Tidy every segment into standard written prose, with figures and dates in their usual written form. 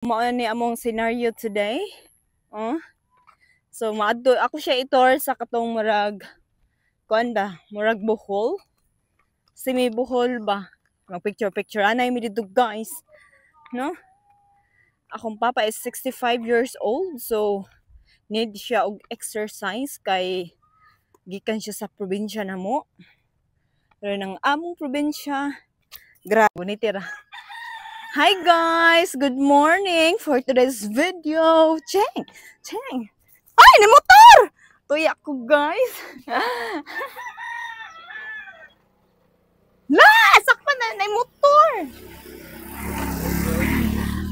Mao ni among scenario today. Oh. So maadto ako siya itor sa katong murag kuan ba? Murag Bohol. Semi Bohol ba? Mag picture anay mi dito guys. No? Akong papa is 65 years old, so need siya og exercise kay gikan siya sa probinsya namo. Pero nang among probinsya, grabe nitira. Hi guys! Good morning for today's video. Cheng! Cheng! Ay! Ni motor! Tuya ko guys. La! Sakpan na motor!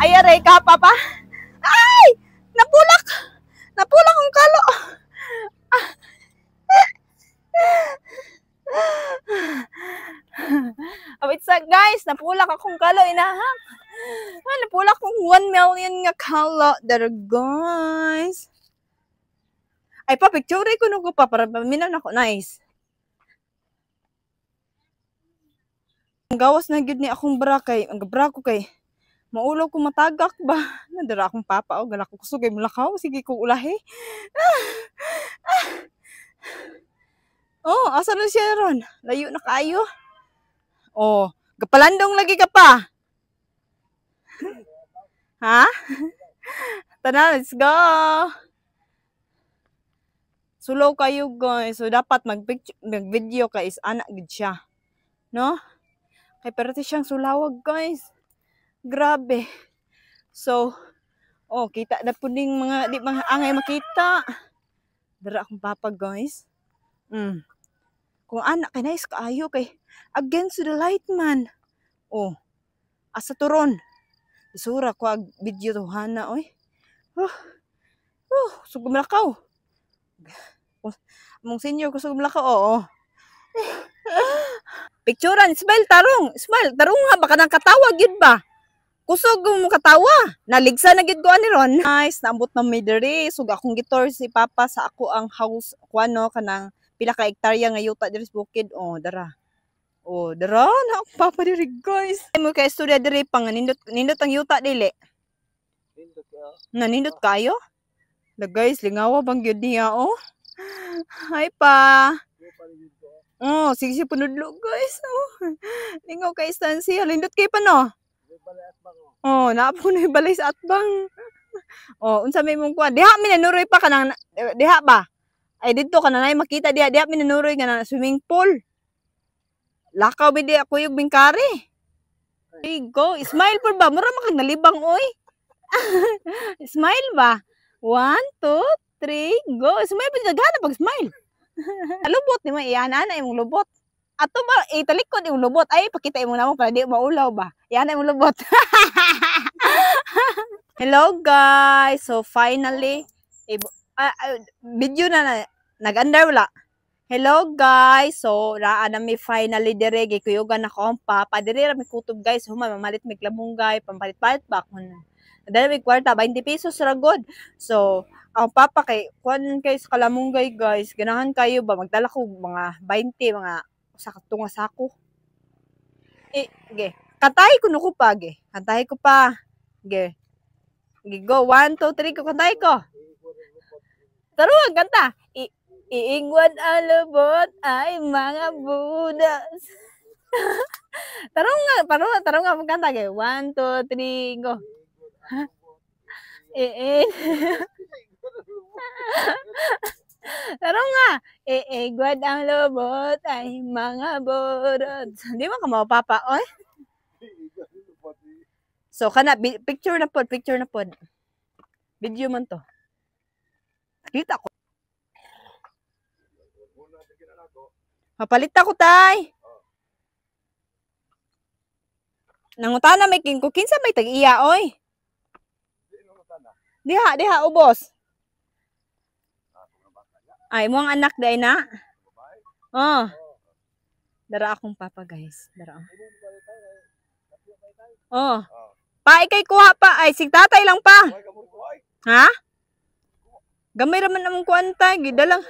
Ay, aray ka, papa. Ay! Napulak! Napulak ang kalo. Wait sa guys, napulak akong kalo, inahak. Napulak akong 1 million nga kalo. There guys. Ay pa, picture ko nung ko pa para paminan ako. Nice. Ang gawas na gid ni akong bra kay, ang bra ko kay maulaw ko matagak ba? Nadara akong papa o galak ko kusugay mulakaw sige ko ulahi. Oh, asa na siya ron? Layo na kaayo. Oh, gapalandong lagi ka pa. Ha? Tara, let's go. Sulo kayo guys. So dapat mag-video ka is anak gid siya. No? Kay perti siyang sulawag guys. Grabe. So, oh, kita na po ding mga di mga angay makita. Dara akong papa guys. Kung anak kay nice kaayo kay against the light man. Oh, asa turon. Isura ko ag video to hana oy. Sugod malakaw. Among senior ko sugod malakaw oo. Picturean, smile tarong ha baka nang katawa gid ba? Kusog mo katawa. Naligsa na gid ko ani ron. Nice, naambot na mi diri. Sug akong gitor si papa sa ako ang house kuano kanang pila ka hektarya nga yuta diri sa bukid. Oh, dara. Oh, dara na akong papa diri guys. Mo kay istorya diri pang nindot ang yuta dili. Nindot kayo? Da guys, lingawa bang gyud niya oh. Hi pa. Oh, sige punudlo guys. Oh. Lingaw kay istansi, halindot kay pa no. Oh, naapo na balay sa atbang. Oh, unsa may mong kuan? Diha mi nanuroy pa kanang diha ba? Ay didto ka na nay makita diha mi nanuroy nga swimming pool. Lakaw bi di ako yung bingkari. Hey, go. Smile po ba? Mura makag nalibang oy. Smile ba? 1, 2, 3, go. Smile pa daghan pag smile. Lubot ni mo iyan-ana imong lubot. Ato ba italikod imong lubot ay pakita imong namo para di maulaw ba. Iyan imong lubot. Hello guys. So finally video na nag-under wala. Hello guys. So raa na mi finally dire gikuyogan ako ang papa dire ra mi kutob guys. Huma mamalit mi lamunggay, pampalit-palit ba kun. Dala mi kwarta 20 pesos ra god. So ang papa kay kuan kay sa kalamunggay guys. Ganahan kayo ba magdala ko mga 20 mga usa ka tunga sako. Ge. Kantay ko nuko pa ge. Kantay ko pa. Ge. Ge go 1 2 3 ko kantay ko. Taruan kanta. Iingwan ang lubot ay mga budas. Tarong nga magkanta ge. 1 2 3 go. Tarong nga. Iingwan ang lubot ay mga budas. Di mo ka mapapa oy. So kana picture na pod. Video man to. Kita ko. Mapalit ako tay. Nangutana may king ko kinsa may tag-iya oy. Diha ubos. Ay mo ang anak day na. Oh. Dara akong papa guys. Dara. Oh. Pa ikay kuha pa ay sig tatay lang pa. Ha? Gamay ra man among kuanta gidalang.